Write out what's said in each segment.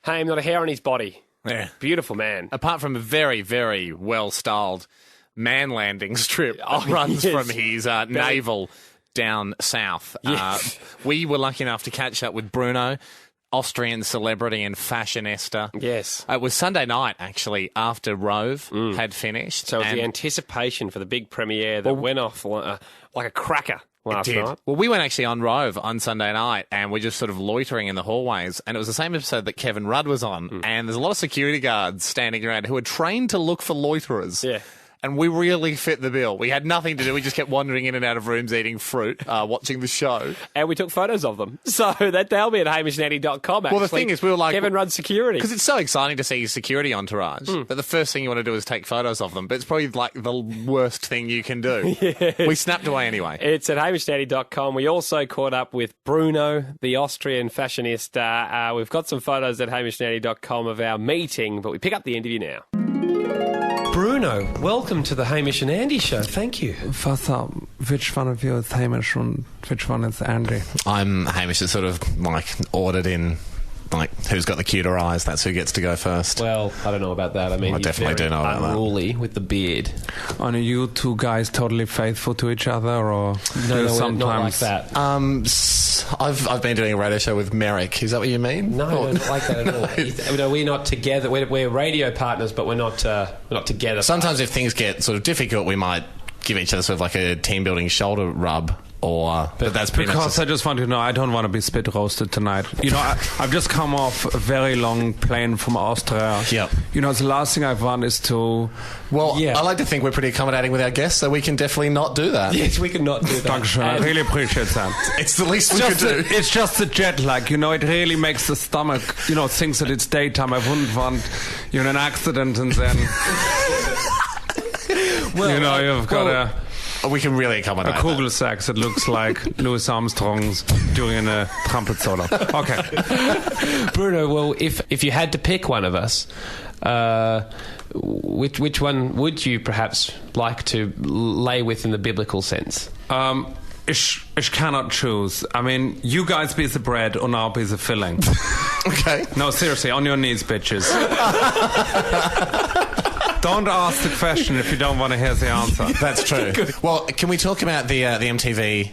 Hey, not a hair on his body. Yeah. Beautiful man. Apart from a very, very well-styled man landing strip that runs yes. from his navel down south. Yes. We were lucky enough to catch up with Bruno, Austrian celebrity and fashionista. Yes. It was Sunday night, actually, after Rove had finished. So it was the anticipation for the big premiere that went off like a cracker last night. Well, we went actually on Rove on Sunday night, and we're just sort of loitering in the hallways, and it was the same episode that Kevin Rudd was on, and there's a lot of security guards standing around who are trained to look for loiterers. Yeah. And we really fit the bill. We had nothing to do. We just kept wandering in and out of rooms, eating fruit, watching the show. And we took photos of them. So they'll be at hamishandy.com, actually. Well, the thing is, we were like... Kevin Rudd security. Because it's so exciting to see your security entourage that the first thing you want to do is take photos of them. But it's probably like the worst thing you can do. Yes. We snapped away anyway. It's at hamishandy.com. We also caught up with Bruno, the Austrian fashionista. We've got some photos at hamishandy.com of our meeting, but we pick up the interview now. Bruno, welcome to the Hamish and Andy show. Thank you. First up, which one of you is Hamish and which one is Andy? I'm Hamish. It's sort of like ordered in, like who's got the cuter eyes. That's who gets to go first. Well, I don't know about that. I mean, I definitely do know about that. Unruly with the beard. Are you two guys totally faithful to each other, or No, sometimes not like that. I've been doing a radio show with Merrick. Is that what you mean? No, I don't like that at all. No, we're not together. We're radio partners, but we're not together. Sometimes if things get sort of difficult, we might give each other sort of like a team-building shoulder rub. But that's pretty because much I just want to know, I don't want to be spit roasted tonight. You know, I've just come off a very long plane from Austria. Yep. You know, the last thing I want is to... Well, yeah. I like to think we're pretty accommodating with our guests, so we can definitely not do that. Yes, we can not do that. Dankeschön, I really appreciate that. It's the least we could do. It's just the jet lag, you know, it really makes the stomach, you know, thinks that it's daytime. I wouldn't want, you know, an accident and then... well, you know, you've got we can really accommodate a Kugelsack that looks like Louis Armstrong's doing a trumpet solo. Okay. Bruno, well, if you had to pick one of us, which one would you perhaps like to lay with in the biblical sense? Ich cannot choose. I mean, you guys be the bread and I'll be the filling. Okay. No, seriously, on your knees, bitches. Don't ask the question if you don't want to hear the answer. That's true. Well, can we talk about the MTV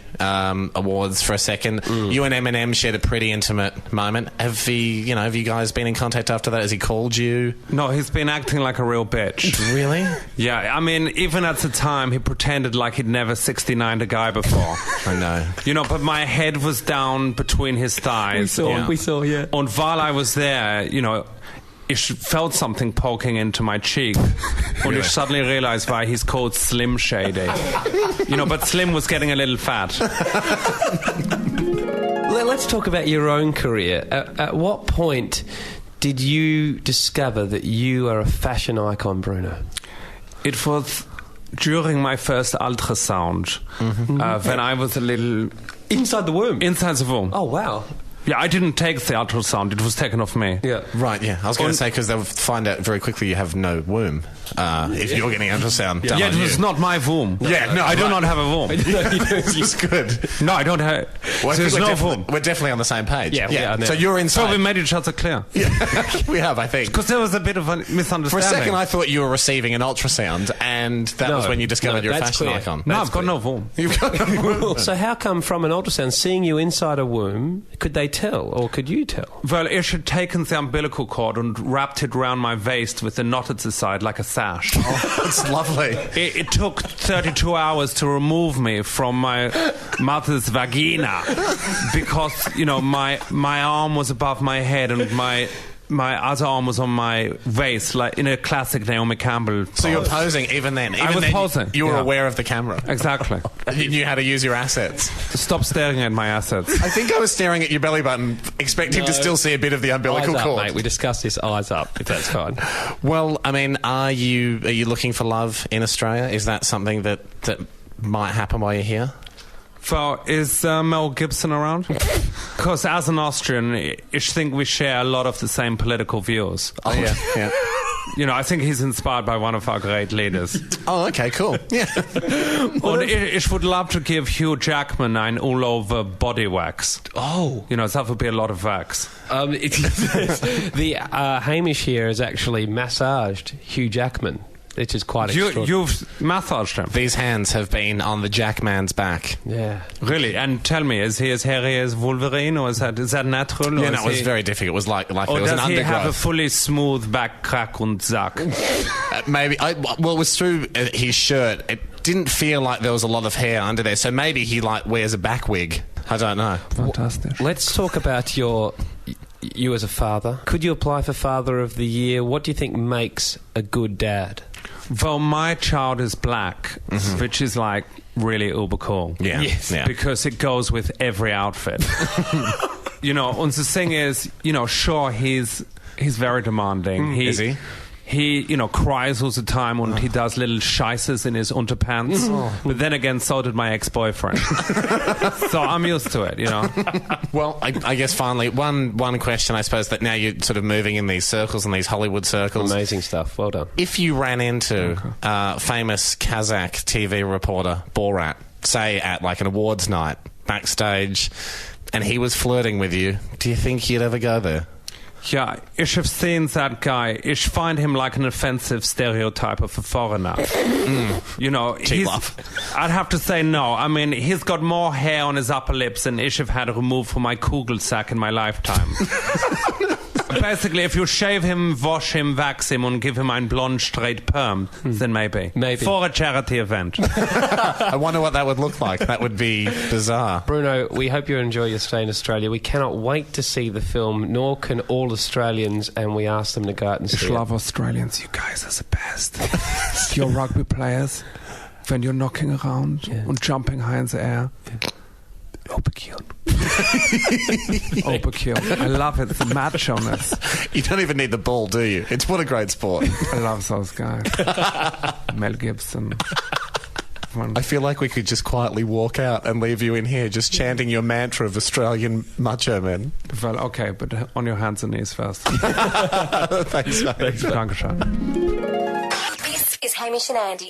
awards for a second? You and Eminem shared a pretty intimate moment. Have you guys been in contact after that? Has he called you? No, he's been acting like a real bitch. Really? Yeah, I mean, even at the time, he pretended like he'd never 69'd a guy before. I know. You know, but my head was down between his thighs. We saw, yeah. And while I was there, you know, I felt something poking into my cheek. And I suddenly realized why he's called Slim Shady. You know, but Slim was getting a little fat. Let's talk about your own career. At what point did you discover that you are a fashion icon, Bruno? It was during my first ultrasound, when I was a little... Inside the womb? Inside the womb. Oh, wow. Yeah, I didn't take the ultrasound. It was taken off me. Yeah. Right, yeah. I was going to say, because they'll find out very quickly you have no womb if you're getting ultrasound done Yeah, on it was you. not my womb. Yeah, no, I do not have a womb. It's good. No, I don't have... Well, there's no we're womb. We're definitely on the same page. Yeah. So you're inside. So we made each other clear. Yeah, we have, I think. Because there was a bit of a misunderstanding. For a second, I thought you were receiving an ultrasound, and that was when you discovered you're a fashion icon. No, I've got no womb. You've got no womb. So how come from an ultrasound, seeing you inside a womb, could they tell, or could you tell? Well, Ish had taken the umbilical cord and wrapped it round my waist with a knot at the side like a sash. Oh, that's lovely. It took 32 hours to remove me from my mother's vagina because, you know, my arm was above my head and my other arm was on my waist, like in a classic Naomi Campbell pose. So you're posing even then? I was posing. You were aware of the camera? Exactly. You knew how to use your assets? Stop staring at my assets. I think I was staring at your belly button, expecting to still see a bit of the umbilical eyes cord. Up, mate. We discussed this. Eyes up, if that's fine. Well, I mean, are you looking for love in Australia? Is that something that might happen while you're here? So, is Mel Gibson around? Because as an Austrian, I think we share a lot of the same political views. Oh, yeah. I think he's inspired by one of our great leaders. Oh, okay, cool. Yeah. Und ich would love to give Hugh Jackman an all-over body wax. Oh. That would be a lot of wax. Hamish here has actually massaged Hugh Jackman, which is quite extraordinary. You've massaged him? These hands have been on the Jackman's back. Yeah. Really? And tell me, is he as hairy as Wolverine, or is that natural? Yeah, no, it was very difficult. It was like or it was an does he undergrowth. have a fully smooth back crack und Sack? Maybe. It was through his shirt. It didn't feel like there was a lot of hair under there, so maybe he wears a back wig. I don't know. Fantastic. Let's talk about you as a father. Could you apply for Father of the Year? What do you think makes a good dad? Well, my child is black, which is really uber cool. Yeah. Yes. Yeah. Because it goes with every outfit. And the thing is, sure, he's very demanding. Is he? He, cries all the time and he does little scheisses in his underpants. But then again, so did my ex-boyfriend. So I'm used to it, Well, I guess finally, one question, I suppose, that now you're sort of moving in these circles, in these Hollywood circles. Amazing stuff. Well done. If you ran into famous Kazakh TV reporter Borat, say at an awards night, backstage, and he was flirting with you, do you think you'd ever go there? Yeah, ich have seen that guy. Ich find him like an offensive stereotype of a foreigner. Cheap laugh. I'd have to say no. I mean, he's got more hair on his upper lips than ich have had removed from my Kugelsack in my lifetime. Basically, if you shave him, wash him, wax him, and give him ein blonde straight perm, then maybe. For a charity event. I wonder what that would look like. That would be bizarre. Bruno, we hope you enjoy your stay in Australia. We cannot wait to see the film, nor can all Australians, and we ask them to go out and see I love Australians. You guys are the best. You're rugby players. When you're knocking around and jumping high in the air. Overkill. Overkill. I love it. The macho-ness. You don't even need the ball, do you? It's what a great sport. I love those guys. Mel Gibson. I feel like we could just quietly walk out and leave you in here just chanting your mantra of Australian macho men. Well, okay, but on your hands and knees first. Thanks, mate. Dankeschön. This is Hamish and Andy.